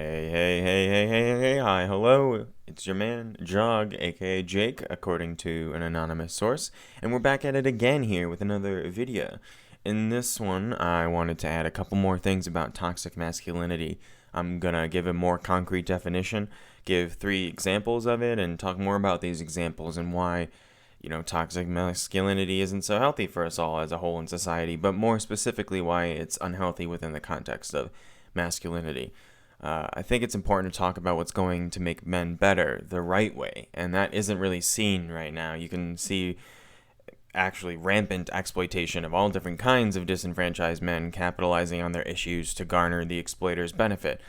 Hey, hi, hello. It's your man, Jog, aka Jake, according to an anonymous source, and we're back at it again here with another video. In this one, I wanted to add a couple more things about toxic masculinity. I'm gonna give a more concrete definition, give 3 examples of it, and talk more about these examples and why, toxic masculinity isn't so healthy for us all as a whole in society, but more specifically, why it's unhealthy within the context of masculinity. I think it's important to talk about what's going to make men better the right way, and that isn't really seen right now. You can see actually rampant exploitation of all different kinds of disenfranchised men capitalizing on their issues to garner the exploiter's benefit.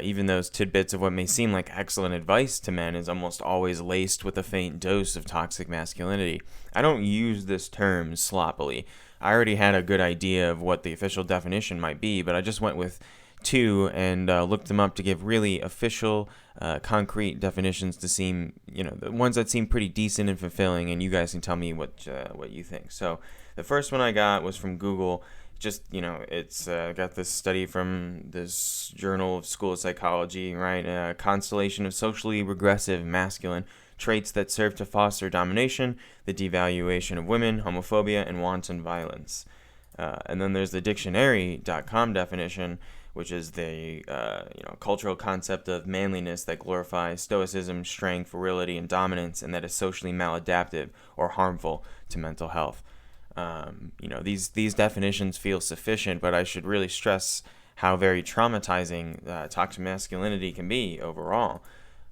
Even those tidbits of what may seem like excellent advice to men is almost always laced with a faint dose of toxic masculinity. I don't use this term sloppily. I already had a good idea of what the official definition might be, but I just went with 2 and looked them up to give really official, concrete definitions to seem, the ones that seem pretty decent and fulfilling, and you guys can tell me what you think. So the first one I got was from Google. Just, it's got this study from this journal of School of Psychology, right? Constellation of socially regressive masculine traits that serve to foster domination, the devaluation of women, homophobia, and wanton violence. And then there's the dictionary.com definition, which is the cultural concept of manliness that glorifies stoicism, strength, virility, and dominance, and that is socially maladaptive or harmful to mental health. These definitions feel sufficient, but I should really stress how very traumatizing toxic masculinity can be overall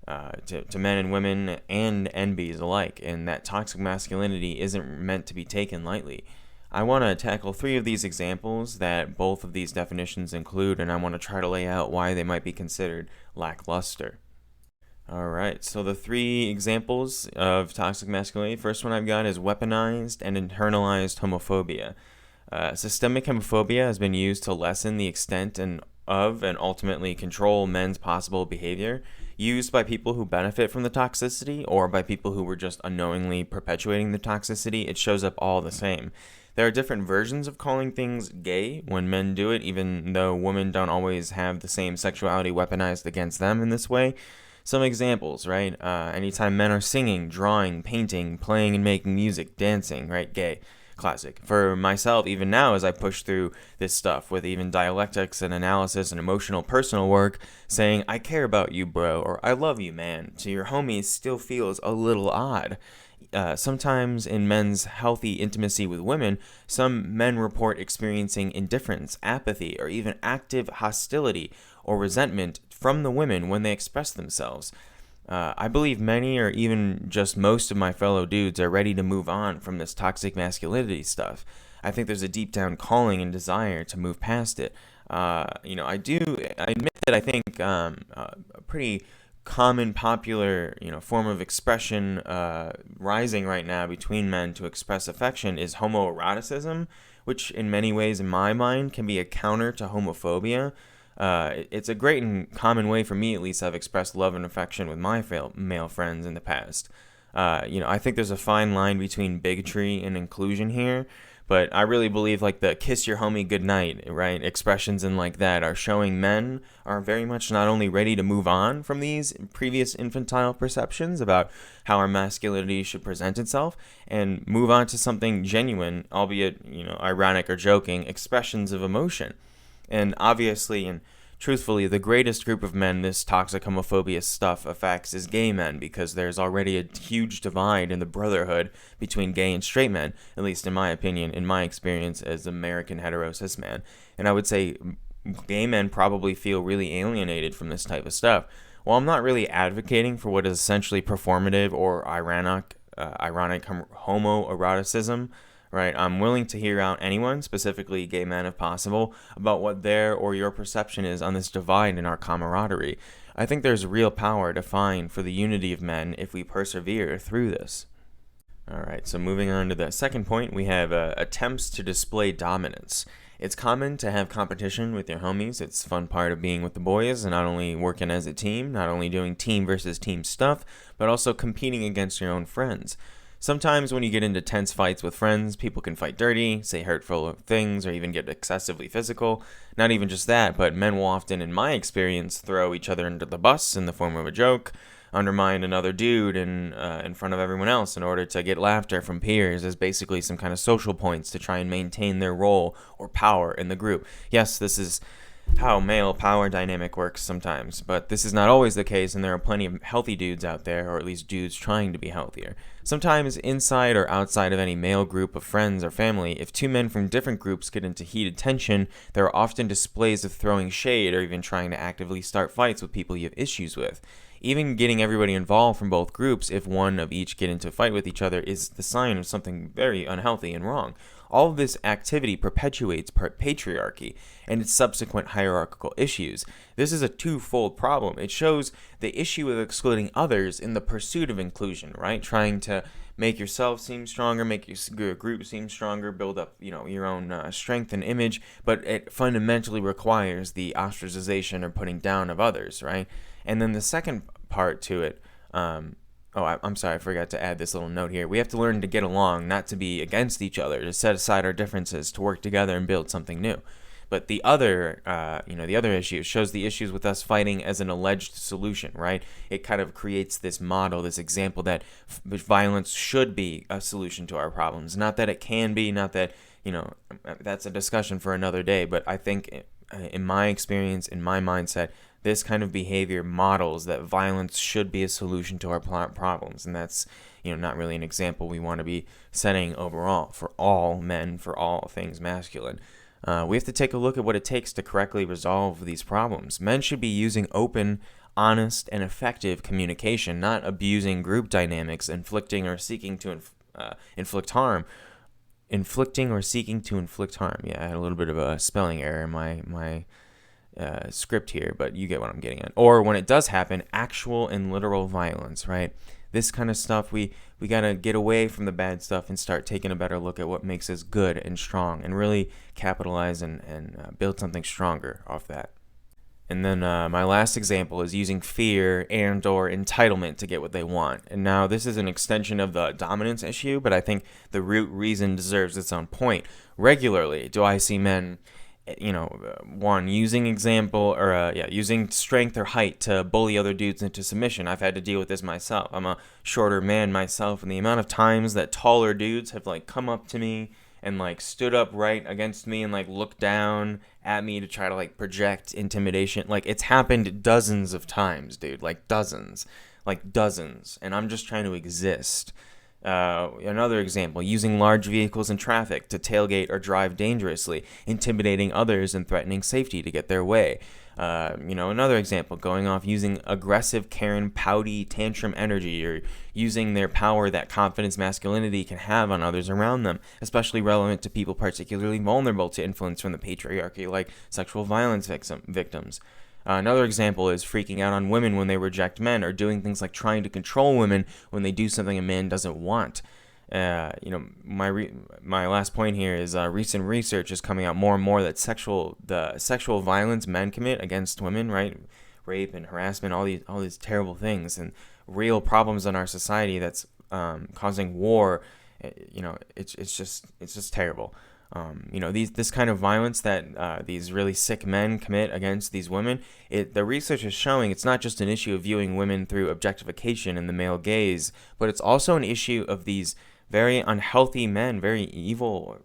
to men and women and NBs alike, and that toxic masculinity isn't meant to be taken lightly. I want to tackle 3 of these examples that both of these definitions include, and I want to try to lay out why they might be considered lackluster. Alright, so the 3 examples of toxic masculinity, first one I've got is weaponized and internalized homophobia. Systemic homophobia has been used to lessen the extent of and ultimately control men's possible behavior, used by people who benefit from the toxicity or by people who were just unknowingly perpetuating the toxicity. It shows up all the same. There are different versions of calling things gay when men do it, even though women don't always have the same sexuality weaponized against them in this way. Some examples, right? Anytime men are singing, drawing, painting, playing and making music, dancing, right? Gay. Classic. For myself, even now, as I push through this stuff with even dialectics and analysis and emotional personal work, saying, I care about you, bro, or I love you, man, to your homies still feels a little odd. Sometimes in men's healthy intimacy with women, some men report experiencing indifference, apathy, or even active hostility or resentment from the women when they express themselves. I believe many or even just most of my fellow dudes are ready to move on from this toxic masculinity stuff. I think there's a deep down calling and desire to move past it. I admit that I think a pretty common popular form of expression rising right now between men to express affection is homoeroticism, which in many ways in my mind can be a counter to homophobia. It's a great and common way for me, at least, I've expressed love and affection with my male friends in the past. I think there's a fine line between bigotry and inclusion here, but I really believe like the kiss your homie goodnight, right? Expressions and like that are showing men are very much not only ready to move on from these previous infantile perceptions about how our masculinity should present itself and move on to something genuine, albeit, ironic or joking, expressions of emotion. And obviously and truthfully, the greatest group of men this toxic homophobia stuff affects is gay men, because there's already a huge divide in the brotherhood between gay and straight men, at least in my opinion, in my experience as American hetero cis man. And I would say gay men probably feel really alienated from this type of stuff. While I'm not really advocating for what is essentially performative or ironic homoeroticism, right? I'm willing to hear out anyone, specifically gay men if possible, about what their or your perception is on this divide in our camaraderie. I think there's real power to find for the unity of men if we persevere through this. Alright, so moving on to the second point, we have attempts to display dominance. It's common to have competition with your homies. It's a fun part of being with the boys and not only working as a team, not only doing team versus team stuff, but also competing against your own friends. Sometimes when you get into tense fights with friends, people can fight dirty, say hurtful things, or even get excessively physical. Not even just that, but men will often, in my experience, throw each other under the bus in the form of a joke, undermine another dude in front of everyone else in order to get laughter from peers as basically some kind of social points to try and maintain their role or power in the group. Yes, this is how male power dynamic works sometimes, but this is not always the case, and there are plenty of healthy dudes out there, or at least dudes trying to be healthier. Sometimes inside or outside of any male group of friends or family, if two men from different groups get into heated tension, there are often displays of throwing shade or even trying to actively start fights with people you have issues with. Even getting everybody involved from both groups, if one of each get into a fight with each other, is the sign of something very unhealthy and wrong. All of this activity perpetuates patriarchy and its subsequent hierarchical issues. This is a twofold problem. It shows the issue of excluding others in the pursuit of inclusion, right? Trying to make yourself seem stronger, make your group seem stronger, build up, your own strength and image, but it fundamentally requires the ostracization or putting down of others, right? And then the second part to it, I'm sorry, I forgot to add this little note here. We have to learn to get along, not to be against each other, to set aside our differences, to work together and build something new. But the other issue shows the issues with us fighting as an alleged solution, right? It kind of creates this model, this example that violence should be a solution to our problems. Not that it can be, not that, that's a discussion for another day. But I think in my experience, in my mindset, this kind of behavior models that violence should be a solution to our problems, and that's not really an example we want to be setting overall for all men, for all things masculine. We have to take a look at what it takes to correctly resolve these problems. Men should be using open, honest, and effective communication, not abusing group dynamics, inflicting or seeking to inflict harm. Inflicting or seeking to inflict harm. Yeah, I had a little bit of a spelling error in my script here, but you get what I'm getting at. Or when it does happen, actual and literal violence, right? This kind of stuff, we gotta get away from the bad stuff and start taking a better look at what makes us good and strong, and really capitalize and build something stronger off that. And then my last example is using fear and or entitlement to get what they want. And now this is an extension of the dominance issue, but I think the root reason deserves its own point. Regularly do I see men using using strength or height to bully other dudes into submission. I've had to deal with this myself. I'm a shorter man myself, and the amount of times that taller dudes have come up to me and stood up right against me and looked down at me to try to project intimidation, it's happened dozens of times, dude, dozens, and I'm just trying to exist. Another example, using large vehicles in traffic to tailgate or drive dangerously, intimidating others and threatening safety to get their way. Another example, going off using aggressive, Karen, pouty, tantrum energy, or using their power that confidence masculinity can have on others around them, especially relevant to people particularly vulnerable to influence from the patriarchy, like sexual violence victims. Another example is freaking out on women when they reject men, or doing things like trying to control women when they do something a man doesn't want. My last point here is recent research is coming out more and more that the sexual violence men commit against women, right, rape and harassment, all these terrible things and real problems in our society that's causing war. It's just terrible. This kind of violence that these really sick men commit against these women, the research is showing it's not just an issue of viewing women through objectification and the male gaze, but it's also an issue of these very unhealthy men, very evil,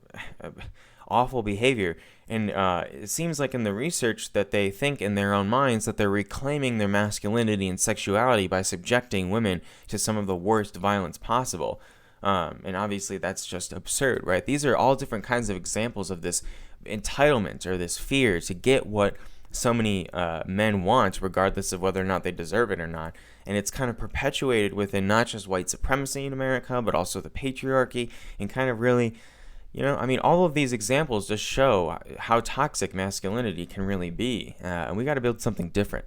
awful behavior. And it seems like in the research that they think in their own minds that they're reclaiming their masculinity and sexuality by subjecting women to some of the worst violence possible. And obviously that's just absurd, right? These are all different kinds of examples of this entitlement or this fear to get what so many men want, regardless of whether or not they deserve it or not. And it's kind of perpetuated within not just white supremacy in America, but also the patriarchy, and kind of really, all of these examples just show how toxic masculinity can really be. And we got to build something different.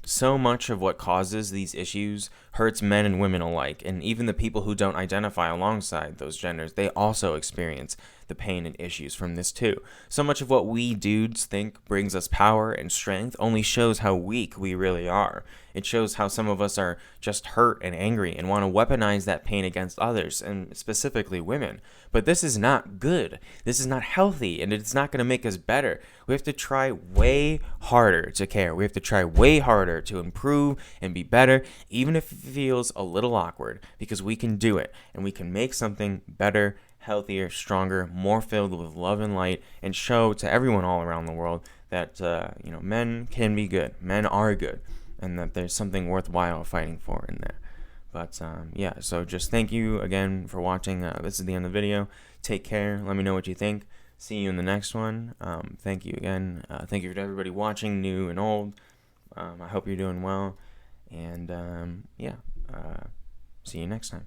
So much of what causes these issues hurts men and women alike, and even the people who don't identify alongside those genders, they also experience the pain and issues from this too. So much of what we dudes think brings us power and strength only shows how weak we really are. It shows how some of us are just hurt and angry and want to weaponize that pain against others, and specifically women. But this is not good. This is not healthy, and it's not going to make us better. We have to try way harder to care. We have to try way harder to improve and be better, even if it feels a little awkward, because we can do it, and we can make something better, healthier, stronger, more filled with love and light, and show to everyone all around the world that men can be good, men are good, and that there's something worthwhile fighting for in there. But so just thank you again for watching. This is the end of the video. Take care. Let me know what you think. See you in the next one. Thank you again. Thank you to everybody watching, new and old. I hope you're doing well. And see you next time.